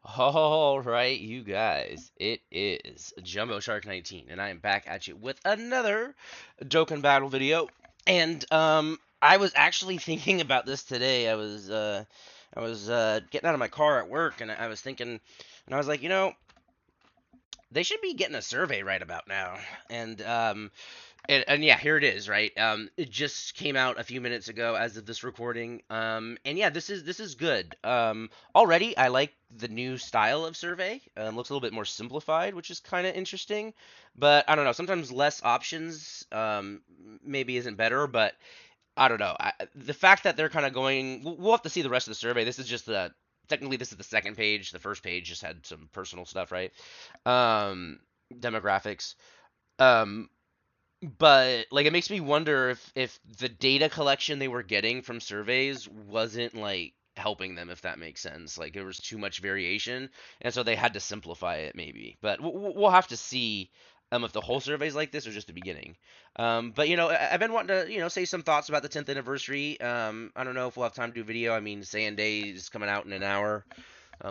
All right, you guys, it is Jumbo Shark 19, and I am back at you with another Dokkan Battle video. And I was actually thinking about this today. I was getting out of my car at work, and I was thinking, and I was like, they should be getting a survey right about now. And and yeah, here it is, right? It just came out a few minutes ago as of this recording. And yeah, this is good. Already I like the new style of survey. Looks a little bit more simplified, which is kind of interesting. But I don't know. Sometimes less options maybe isn't better. But I don't know. The fact that they're kind of going, we'll have to see the rest of the survey. This is just the technically this is the second page. The first page just had some personal stuff, right? Um, Demographics. Um, but like it makes me wonder if the data collection they were getting from surveys wasn't like helping them, if that makes sense. Like there was too much variation, and so they had to simplify it maybe. But we'll have to see if the whole survey's like this or just the beginning. But I've been wanting to say some thoughts about the 10th anniversary. I don't know if we'll have time to do a video. I mean, Saiyan Day is coming out in an hour,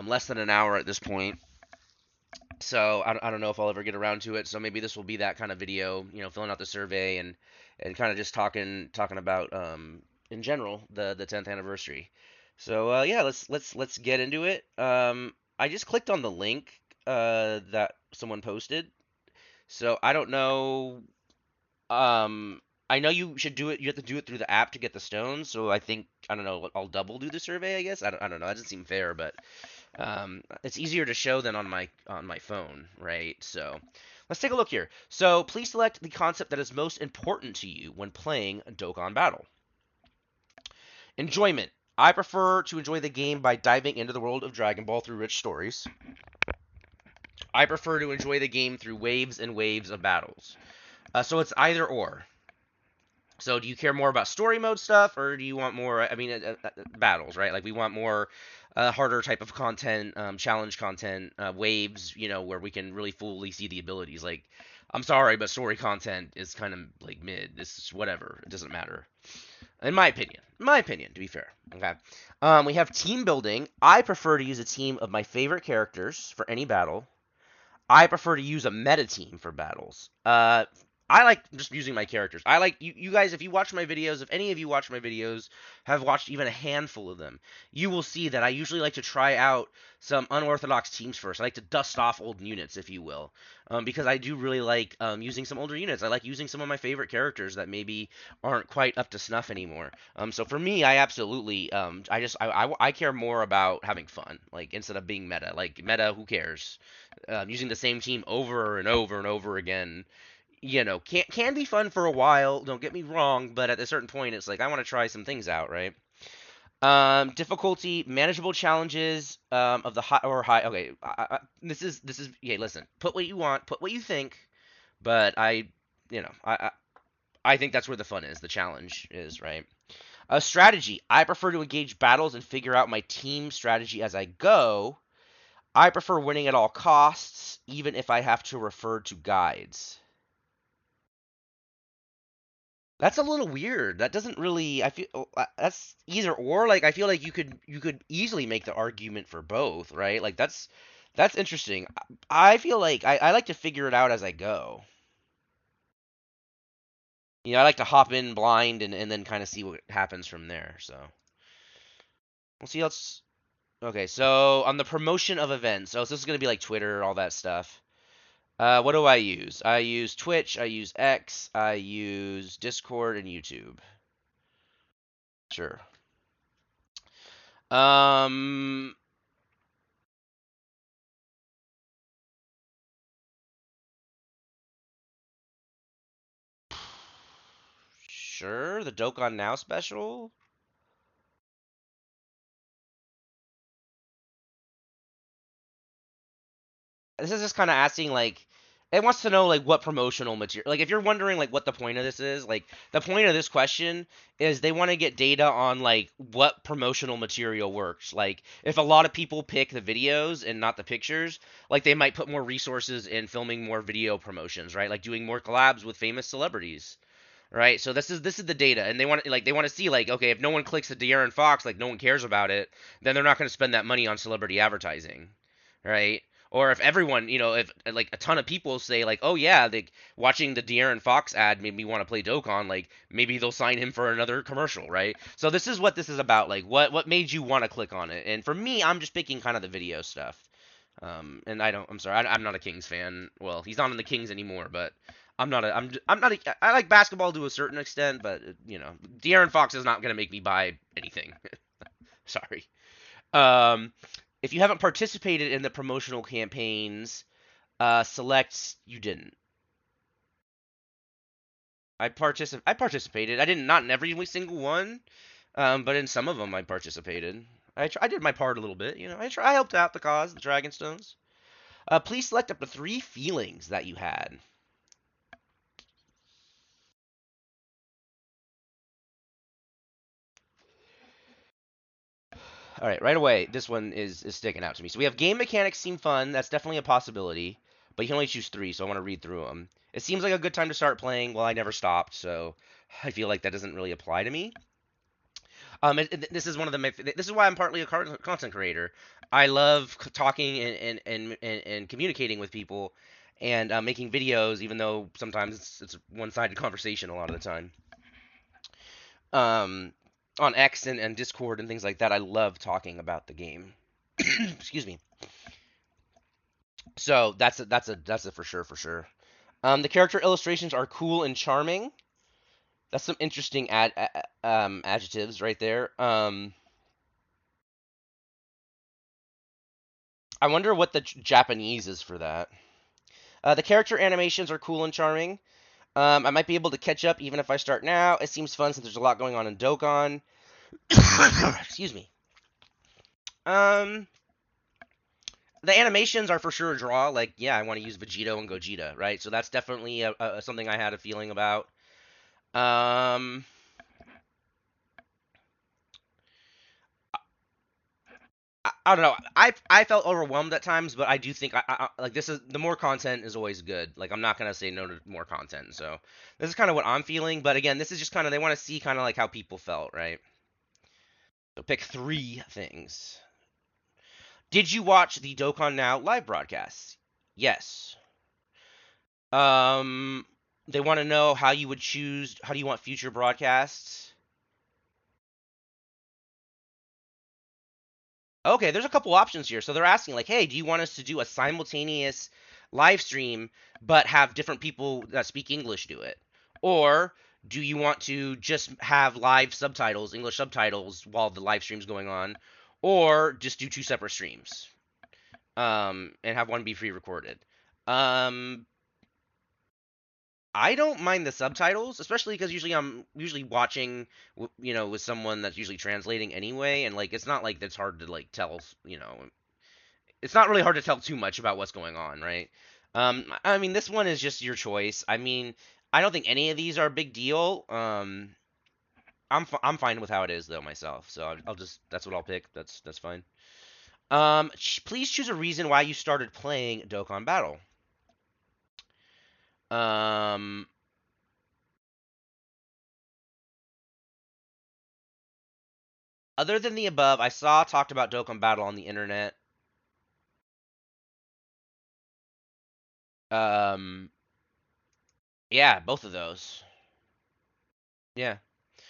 less than an hour at this point. So I don't know if I'll ever get around to it. So maybe this will be that kind of video, filling out the survey and kind of just talking about in general the 10th anniversary. So yeah, let's get into it. I just clicked on the link that someone posted. So I don't know. I know you should do it. You have to do it through the app to get the stones. So I don't know. I'll double do the survey. I guess I don't know. That doesn't seem fair, but it's easier to show than on my phone, right? So let's take a look here. So please select the concept that is most important to you when playing Dokkan Battle. Enjoyment. I prefer to enjoy the game by diving into the world of Dragon Ball through rich stories. I prefer to enjoy the game through waves and waves of battles. So it's either or. So do you care more about story mode stuff, or do you want more? I mean, battles, right? Like we want more harder type of content, challenge content, waves, where we can really fully see the abilities. Like, I'm sorry, but story content is kind of like mid. This is whatever. It doesn't matter, in my opinion. My opinion, to be fair. Okay. We have team building. I prefer to use a team of my favorite characters for any battle. I prefer to use a meta team for battles. I like just using my characters. I like you guys. If you watch my videos, if any of you watch my videos, have watched even a handful of them, you will see that I usually like to try out some unorthodox teams first. I like to dust off old units, if you will, because I do really like using some older units. I like using some of my favorite characters that maybe aren't quite up to snuff anymore. So for me, I absolutely, I care more about having fun, like instead of being meta. Like meta, who cares? Using the same team over and over and over again, can be fun for a while. Don't get me wrong, but at a certain point, it's like I want to try some things out, right? Difficulty, manageable challenges of the high or high. Okay, this is. Okay, listen. Put what you want. Put what you think. But you know, I think that's where the fun is. The challenge is, right? Strategy. I prefer to engage battles and figure out my team strategy as I go. I prefer winning at all costs, even if I have to refer to guides. That's a little weird. That doesn't really. I feel that's either or. Like I feel like you could easily make the argument for both, right? Like that's interesting. I feel like I like to figure it out as I go. I like to hop in blind and then kind of see what happens from there. So we'll see. Let's okay. So on the promotion of events, so this is gonna be like Twitter, all that stuff. What do I use? I use Twitch. I use X. I use Discord and YouTube. Sure. Um, Sure, the Dokkan Now special. This is just kind of asking like it wants to know like what promotional material. Like if you're wondering like what the point of this is, like the point of this question is they want to get data on like what promotional material works. Like if a lot of people pick the videos and not the pictures, like they might put more resources in filming more video promotions, right? Like doing more collabs with famous celebrities. Right, so this is the data, and they want to see like okay, if no one clicks the De'Aaron Fox, like no one cares about it, then they're not going to spend that money on celebrity advertising. right? Or if everyone, if like a ton of people say like, oh yeah, watching the De'Aaron Fox ad made me want to play Dokkan, like maybe they'll sign him for another commercial, right? So this is what this is about, like what made you want to click on it? And for me, I'm just picking kind of the video stuff. And I'm sorry, I'm not a Kings fan. Well, he's not in the Kings anymore, but I'm not I like basketball to a certain extent, but De'Aaron Fox is not gonna make me buy anything. Sorry. Um, if you haven't participated in the promotional campaigns, select you didn't. I participated. I didn't not in every single one, but in some of them I participated. I did my part a little bit. I helped out the cause, the Dragonstones. Please select up to 3 feelings that you had. All right away, this one is sticking out to me. So we have game mechanics seem fun. That's definitely a possibility, but you can only choose 3, so I want to read through them. It seems like a good time to start playing. Well, I never stopped, so I feel like that doesn't really apply to me. This is one of this is why I'm partly a content creator. I love talking and communicating with people and making videos, even though sometimes it's a one-sided conversation a lot of the time. Um, on X and Discord and things like that, I love talking about the game. Excuse me. So that's a for sure. The character illustrations are cool and charming. That's some interesting adjectives right there. I wonder what the Japanese is for that. The character animations are cool and charming. I might be able to catch up even if I start now. It seems fun since there's a lot going on in Dokkan. Excuse me. Um, the animations are for sure a draw. Like, yeah, I want to use Vegito and Gogeta, right? So that's definitely something I had a feeling about. Um, I don't know. I felt overwhelmed at times, but I do think like this is the more content is always good. Like I'm not gonna say no to more content. So this is kind of what I'm feeling. But again, this is just kind of they want to see kind of like how people felt, right? So pick 3 things. Did you watch the Dokkan Now live broadcasts? Yes. Um, they want to know how you would choose. How do you want future broadcasts? Okay, there's a couple options here. So they're asking like, hey, do you want us to do a simultaneous live stream but have different people that speak English do it? Or do you want to just have live subtitles, English subtitles while the live stream's going on? Or just do 2 separate streams? And have one be pre-recorded. Um, I don't mind the subtitles, especially because usually I'm usually watching, with someone that's usually translating anyway, and like it's not like it's hard to like tell, it's not really hard to tell too much about what's going on, right? I mean, this one is just your choice. I mean, I don't think any of these are a big deal. I'm fine with how it is though myself, so I'll just that's what I'll pick. That's fine. Please choose a reason why you started playing Dokkan Battle. Um, Other than the above, I saw talked about Dokkan Battle on the internet. Um, yeah, both of those. Yeah.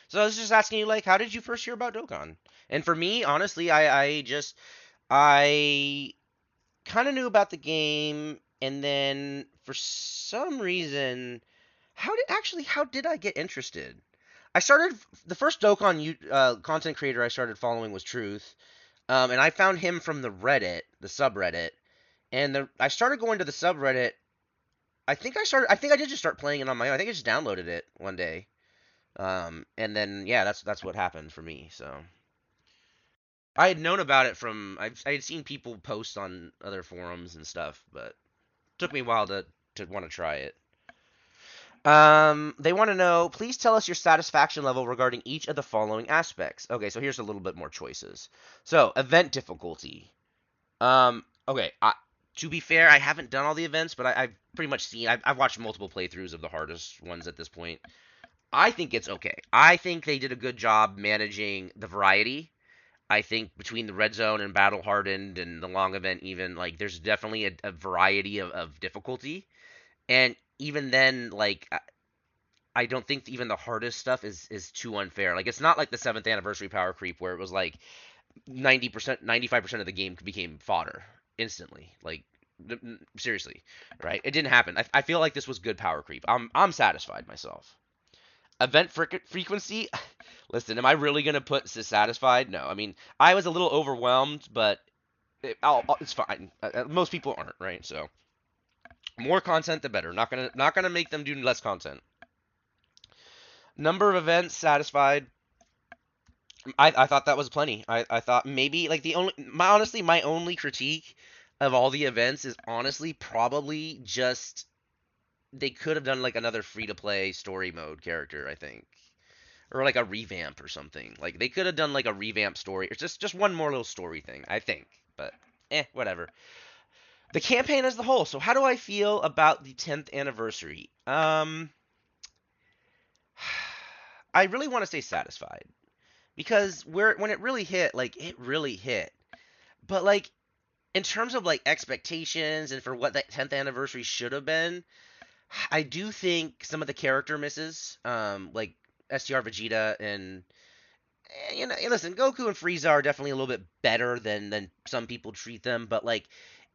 So I was just asking you, like, how did you first hear about Dokkan? And for me, honestly, I kind of knew about the game, and then for some reason, how did I get interested? I started the first Dokkan content creator I started following was Truth, and I found him from the subreddit, and I started going to the subreddit. I think I did just start playing it on my own. I think I just downloaded it one day. And then yeah, that's what happened for me. So I had known about it I had seen people post on other forums and stuff, but it took me a while to want to try it. They want to know, please tell us your satisfaction level regarding each of the following aspects. Okay, so here's a little bit more choices. So, event difficulty. Okay, to be fair, I haven't done all the events, but I've pretty much I've watched multiple playthroughs of the hardest ones at this point. I think it's okay. I think they did a good job managing the variety. I think between the red zone and battle hardened and the long event, even like there's definitely a variety of difficulty. And even then, like I don't think even the hardest stuff is too unfair. Like it's not like the seventh anniversary power creep where it was like 90%, 95% of the game became fodder instantly. Like seriously, right? It didn't happen. I feel like this was good power creep. I'm satisfied myself. Event frequency. Listen, am I really gonna put satisfied? No. I mean, I was a little overwhelmed, but it's fine. Most people aren't, right? So more content, the better. Not gonna make them do less content. Number of events satisfied. I thought that was plenty. I thought maybe like honestly my only critique of all the events is honestly probably just they could have done like another free to play story mode character, I think. Or like a revamp or something. Like they could have done like a revamp story or just one more little story thing, I think. But whatever. The campaign as the whole. So how do I feel about the 10th anniversary? I really want to stay satisfied because when it really hit, like it really hit. But like in terms of like expectations and for what that 10th anniversary should have been, I do think some of the character misses, like STR Vegeta and listen, Goku and Frieza are definitely a little bit better than some people treat them, but like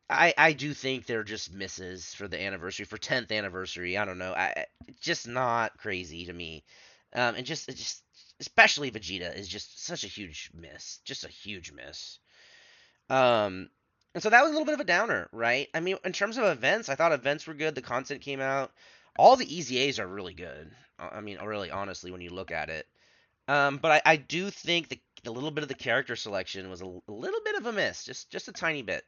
I do think they're just misses for the anniversary for 10th anniversary. I don't know, just not crazy to me, and just especially Vegeta is just such a huge miss, just a huge miss. Um, and so that was a little bit of a downer, right? I mean, in terms of events, I thought events were good. The content came out. All the Easy A's are really good. I mean, really, honestly, when you look at it. But I do think the little bit of the character selection was a little bit of a miss, just a tiny bit.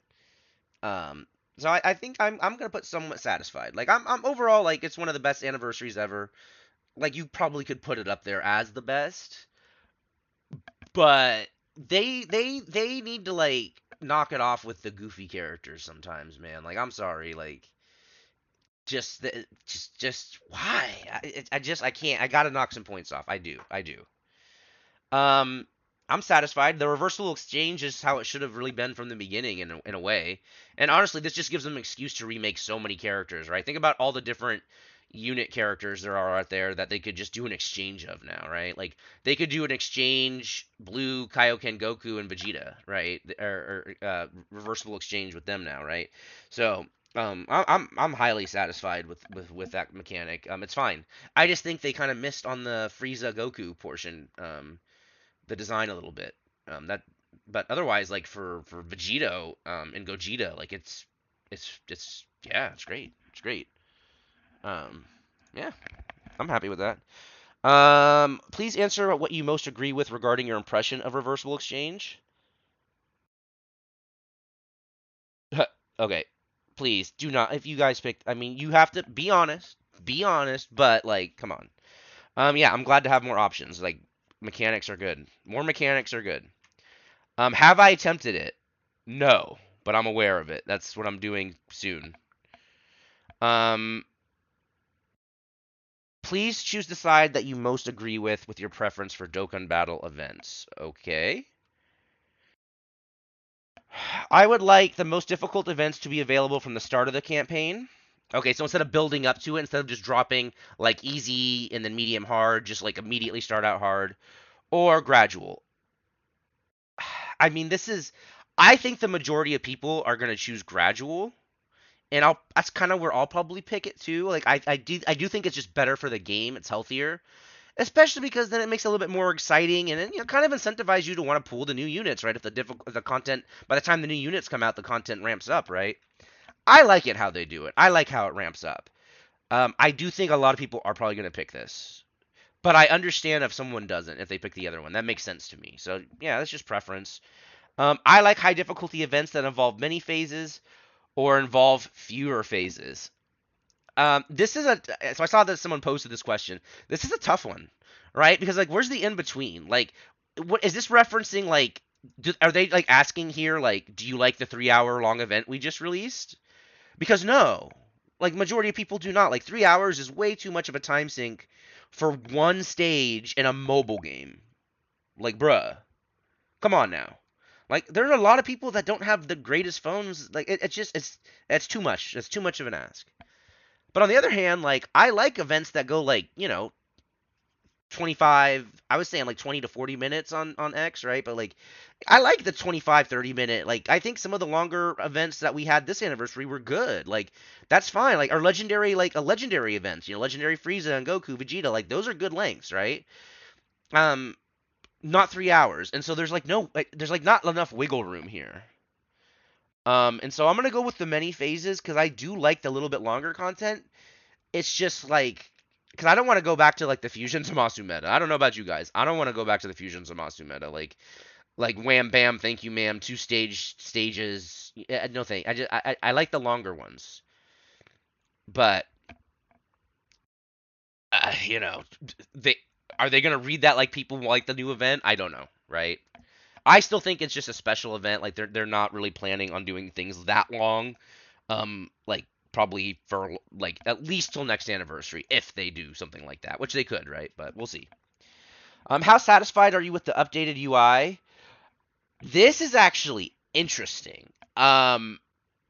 Um, so I think I'm gonna put somewhat satisfied. Like I'm overall like it's one of the best anniversaries ever. Like you probably could put it up there as the best, but they need to like knock it off with the goofy characters sometimes, man. Like I'm sorry, like just why? I can't. I gotta knock some points off. I do. Um, I'm satisfied. The reversal exchange is how it should have really been from the beginning, in a way. And honestly, this just gives them an excuse to remake so many characters, right? Think about all the different unit characters there are out there that they could just do an exchange of now, right? Like they could do an exchange Blue, Kaioken, Goku, and Vegeta, right? Or reversible exchange with them now, right? So I'm highly satisfied with that mechanic. It's fine. I just think they kind of missed on the Frieza Goku portion. The design a little bit. But otherwise, like for Vegito and Gogeta, like it's yeah, it's great. It's great. Um, yeah, I'm happy with that. Please answer what you most agree with regarding your impression of reversible exchange. Okay, please do not. If you guys picked, I mean, you have to be honest. Be honest, but like, come on. Yeah, I'm glad to have more options. Like, mechanics are good. More mechanics are good. Have I attempted it? No, but I'm aware of it. That's what I'm doing soon. Um, please choose the side that you most agree with your preference for Dokkan Battle events. Okay. I would like the most difficult events to be available from the start of the campaign. Okay, so instead of building up to it, instead of just dropping like easy and then medium hard, just like immediately start out hard, or gradual. I mean, I think the majority of people are going to choose gradual, and that's kind of where I'll probably pick it too. Like I do think it's just better for the game. It's healthier, especially because then it makes it a little bit more exciting and then kind of incentivize you to want to pull the new units, right? If the content by the time the new units come out, the content ramps up, right? I like it how they do it. I like how it ramps up. I do think a lot of people are probably going to pick this. But I understand if someone doesn't, if they pick the other one. That makes sense to me. So, yeah, that's just preference. I like high difficulty events that involve many phases or involve fewer phases. This is so I saw that someone posted this question. This is a tough one, right? Because like, where's the in between? Like, what is this referencing? Like, are they like asking here? Like, do you like the 3 hour long event we just released? Because no, like majority of people do not. Like 3 hours is way too much of a time sink for one stage in a mobile game. Like, bruh, come on now. Like there's a lot of people that don't have the greatest phones. Like it's too much. It's too much of an ask. But on the other hand, like I like events that go like 25. I was saying like 20 to 40 minutes on X, right? But like I like the 25 30 minute. Like I think some of the longer events that we had this anniversary were good. Like that's fine. Like our legendary like a legendary events, legendary Frieza and Goku, Vegeta, like those are good lengths, right? Um not 3 hours. And so there's like no like, there's like not enough wiggle room here. And so I'm gonna go with the many phases because I do like the little bit longer content. It's just like because I don't want to go back to like the Fusion Zamasu meta. I don't know about you guys. I don't want to go back to the Fusion Zamasu meta. Like wham bam, thank you ma'am, stages. Yeah, no thank. I like the longer ones, but you know they are they gonna read that like people like the new event? I don't know, right? I still think it's just a special event. Like they're not really planning on doing things that long. Like probably for like at least till next anniversary if they do something like that, which they could, right? But we'll see. How satisfied are you with the updated UI? This is actually interesting.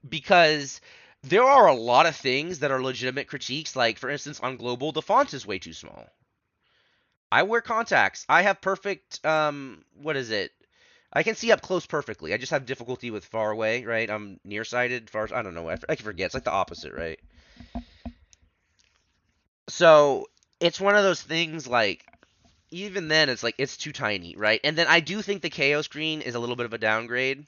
Because there are a lot of things that are legitimate critiques. Like for instance, on global, the font is way too small. I wear contacts. I have perfect what is it? I can see up close perfectly. I just have difficulty with far away, right? I'm nearsighted. Far, I don't know. I can forget. It's like the opposite, right? So it's one of those things like even then it's like it's too tiny, right? And then I do think the KO screen is a little bit of a downgrade.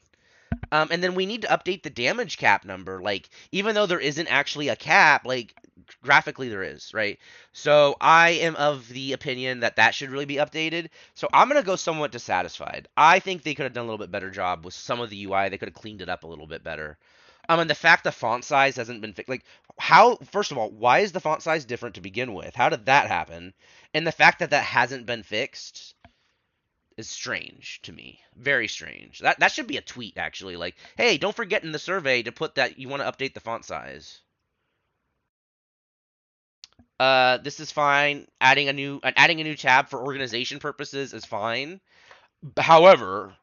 And then we need to update the damage cap number. Like, even though there isn't actually a cap, like, graphically there is, right? So I am of the opinion that that should really be updated. So I'm going to go somewhat dissatisfied. I think they could have done a little bit better job with some of the UI. They could have cleaned it up a little bit better. And the fact the font size hasn't been fixed, like, how, first of all, why is the font size different to begin with? How did that happen? And the fact that that hasn't been fixed is strange to me. Very strange. That should be a tweet actually. Like, hey, don't forget in the survey to put that you want to update the font size. This is fine. Adding a new tab for organization purposes is fine. However,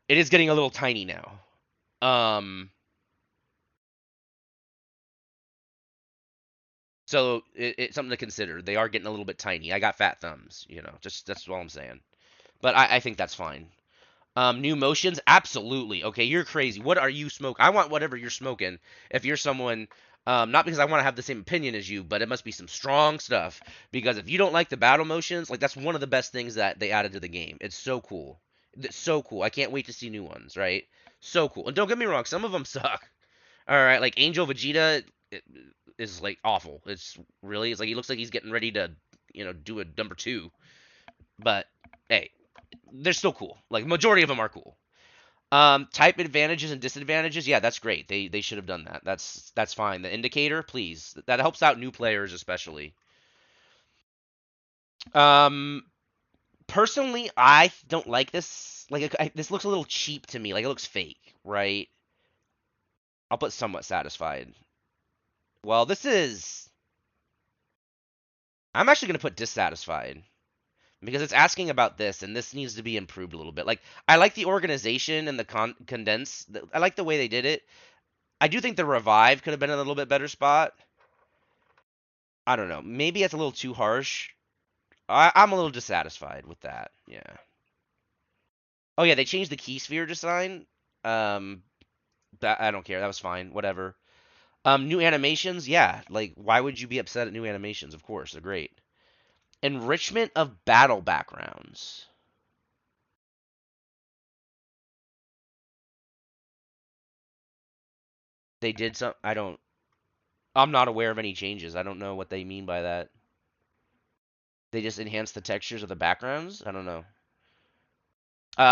it is getting a little tiny now. Um, so it's something to consider. They are getting a little bit tiny. I got fat thumbs, Just that's all I'm saying. But I think that's fine. New motions, absolutely. Okay, you're crazy. What are you smoking? I want whatever you're smoking. If you're someone, not because I want to have the same opinion as you, but it must be some strong stuff. Because if you don't like the battle motions, like that's one of the best things that they added to the game. It's so cool. It's so cool. I can't wait to see new ones. Right? So cool. And don't get me wrong, some of them suck. All right, like Angel Vegeta is like awful. It's like he looks like he's getting ready to, do a number two. But hey, they're still cool. Like majority of them are cool. Type advantages and disadvantages. Yeah, that's great. They should have done that. That's fine. The indicator, please. That helps out new players especially. Um, Personally, I don't like this. Like this looks a little cheap to me. Like it looks fake, right? I'll put somewhat satisfied. Well, this is. I'm actually gonna put dissatisfied because it's asking about this, and this needs to be improved a little bit. Like I like the organization and the condense. I like the way they did it. I do think the revive could have been in a little bit better spot. I don't know. Maybe it's a little too harsh. I'm a little dissatisfied with that. Yeah. Oh yeah, they changed the key sphere design. Um, that I don't care. That was fine. Whatever. New animations. Yeah. Like, why would you be upset at new animations? Of course, they're great. Enrichment of battle backgrounds. They did some. I don't. I'm not aware of any changes. I don't know what they mean by that. They just enhanced the textures of the backgrounds. I don't know.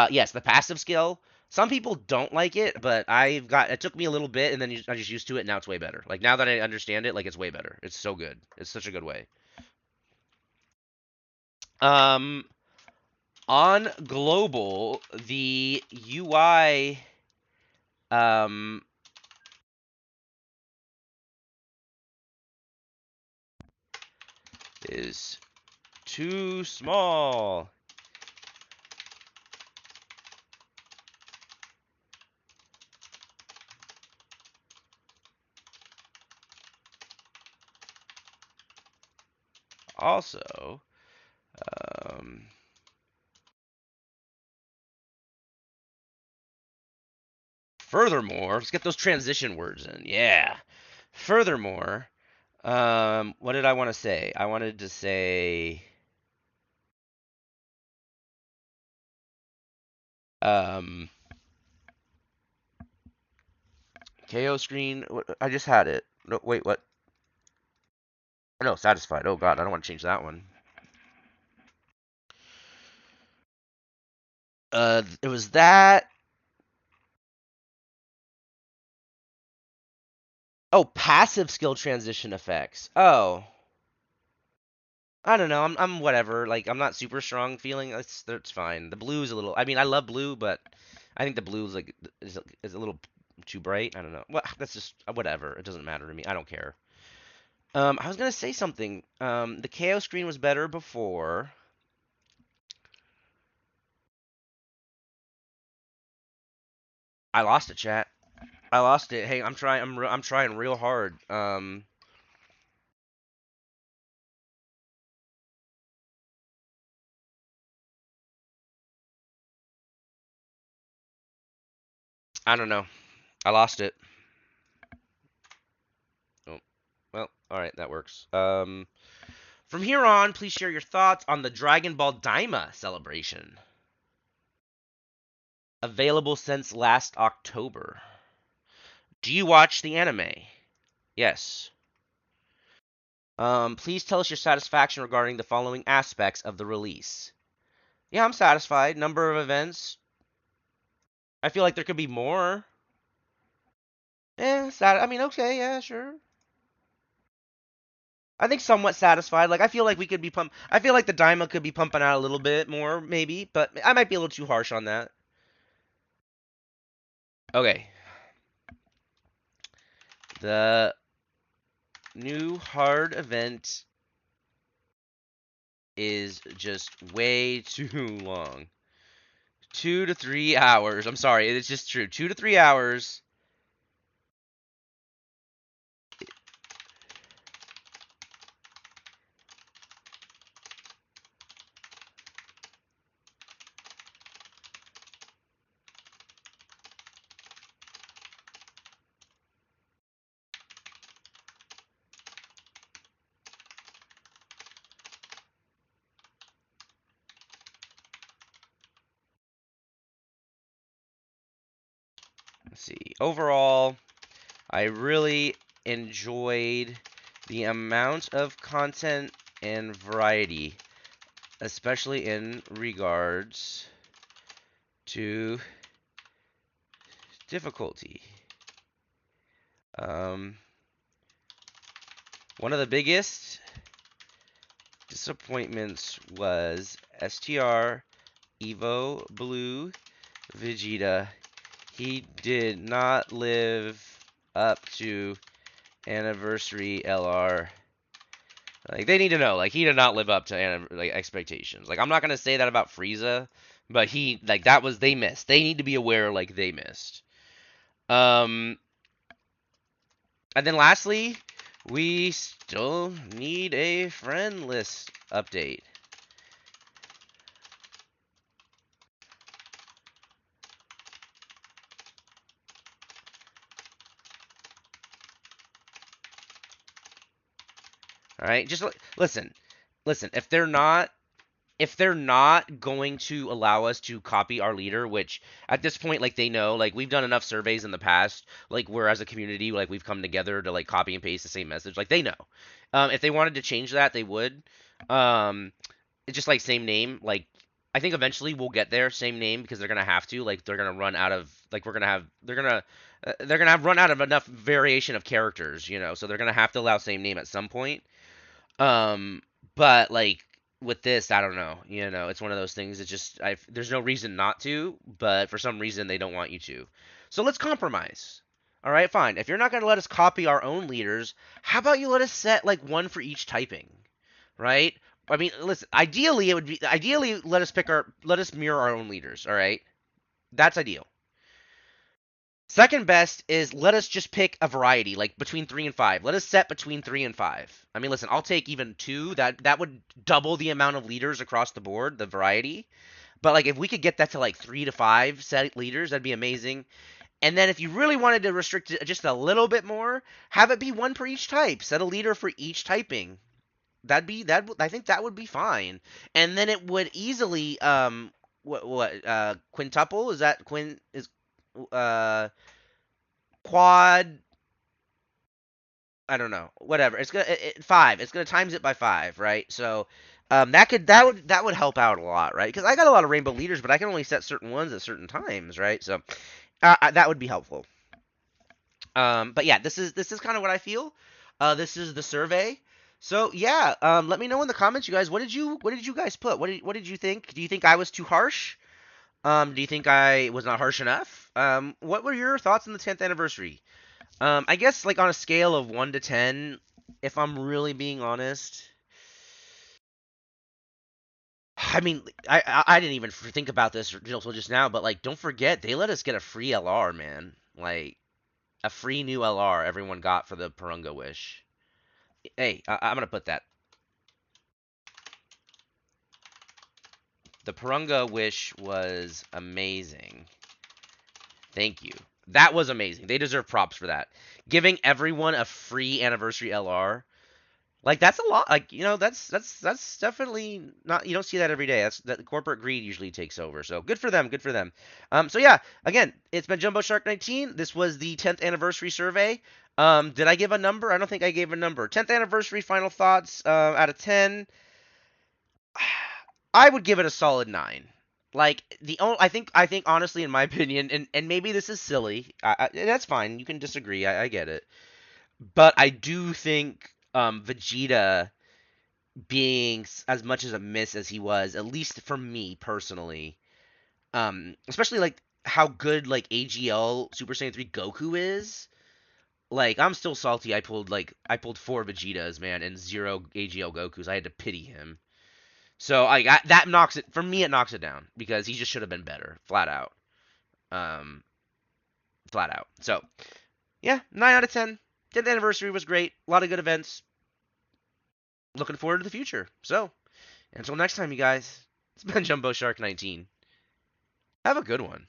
Yes, the passive skill. Some people don't like it, but it took me a little bit, and then I just used to it, and now it's way better. Like now that I understand it, like it's way better. It's so good. It's such a good way. Um, on global, the UI um is too small. also, um, furthermore, let's get those transition words in. Yeah. Furthermore, what did I want to say? I wanted to say, um, KO screen. I just had it. No, wait, what? No, satisfied. Oh God, I don't want to change that one. It was that. Oh, passive skill transition effects. Oh, I don't know. I'm whatever. Like I'm not super strong feeling. It's fine. The blue's a little. I mean, I love blue, but I think the blue's like is a little too bright. I don't know. Well, that's just whatever. It doesn't matter to me. I don't care. I was gonna say something. The KO screen was better before. I lost it, chat. I lost it. Hey, I'm trying. I'm trying real hard. I don't know. I lost it. Oh, well, all right, that works. From here on, please share your thoughts on the Dragon Ball Daima celebration. Available since last October. Do you watch the anime? Yes. Please tell us your satisfaction regarding the following aspects of the release. Yeah, I'm satisfied. Number of events. I feel like there could be more. I mean, okay, yeah, sure. I think somewhat satisfied. Like I feel like we could be pump. I feel like the Daima could be pumping out a little bit more, maybe, but I might be a little too harsh on that. Okay. The new hard event is just way too long. 2 to 3 hours. I'm sorry, it's just true. 2 to 3 hours. Let's see. Overall, I really enjoyed the amount of content and variety, especially in regards to difficulty. Um, One of the biggest disappointments was STR Evo Blue Vegeta. He did not live up to Anniversary LR. Like they need to know, like he did not live up to like expectations. Like I'm not gonna say that about Frieza, but he like that was they missed. They need to be aware like they missed. Um, and then lastly, we still need a friend list update. All right, just listen, listen. If they're not going to allow us to copy our leader, which at this point, like they know, like we've done enough surveys in the past, like where as a community, like we've come together to like copy and paste the same message, like they know. If they wanted to change that, they would. Um, it's just like same name, like I think eventually we'll get there, same name because they're gonna have to, like they're gonna run out of, like we're gonna have, they're gonna have run out of enough variation of characters, so they're gonna have to allow same name at some point. Um, but like with this, I don't know. It's one of those things. It's just there's no reason not to, but for some reason they don't want you to. So let's compromise. All right, fine. If you're not going to let us copy our own leaders, how about you let us set like one for each typing, right? I mean, listen. Ideally let us mirror our own leaders. All right, that's ideal. Second best is let us just pick a variety, like between 3 and 5. Let us set between 3 and 5. I mean, listen, I'll take even 2. That would double the amount of leaders across the board, the variety. But like if we could get that to like 3 to 5 set leaders, that'd be amazing. And then if you really wanted to restrict it just a little bit more, have it be one per each type. Set a leader for each typing. I think that would be fine. And then it would easily what quintuple, is that quin is uh quad, I don't know, whatever. It's gonna 5. It's gonna times it by 5, right? So that would help out a lot, right? Because I got a lot of rainbow leaders, but I can only set certain ones at certain times, right? So that would be helpful. But yeah, this is kind of what I feel. This is the survey. So yeah, let me know in the comments, you guys. What did you guys put? What did you think? Do you think I was too harsh? Do you think I was not harsh enough? What were your thoughts on the 10th anniversary? I guess like on a scale of 1 to 10, if I'm really being honest, I mean, I didn't even think about this until just now, but like, don't forget they let us get a free LR, man. Like a free new LR everyone got for the Purunga Wish. Hey, I'm gonna put that. The Purunga Wish was amazing. Thank you. That was amazing. They deserve props for that. Giving everyone a free anniversary LR. Like that's a lot. Like that's definitely not. You don't see that every day. That corporate greed usually takes over. So good for them. Good for them. So yeah, again, it's been Jumbo Shark 19. This was the 10th anniversary survey. Did I give a number? I don't think I gave a number. 10th anniversary final thoughts out of 10. I would give it a solid 9. Like I think honestly, in my opinion, and maybe this is silly. That's fine. You can disagree. I get it. But I do think Vegeta being as much as a miss as he was, at least for me personally, especially like how good like AGL Super Saiyan 3 Goku is. Like I'm still salty. I pulled 4 Vegetas, man, and 0 AGL Gokus. I had to pity him. So that knocks it for me. It knocks it down because he just should have been better, flat out, um, flat out. So yeah, 9 out of 10. 10th anniversary was great. A lot of good events. Looking forward to the future. So until next time, you guys. It's been Jumbo Shark 19. Have a good one.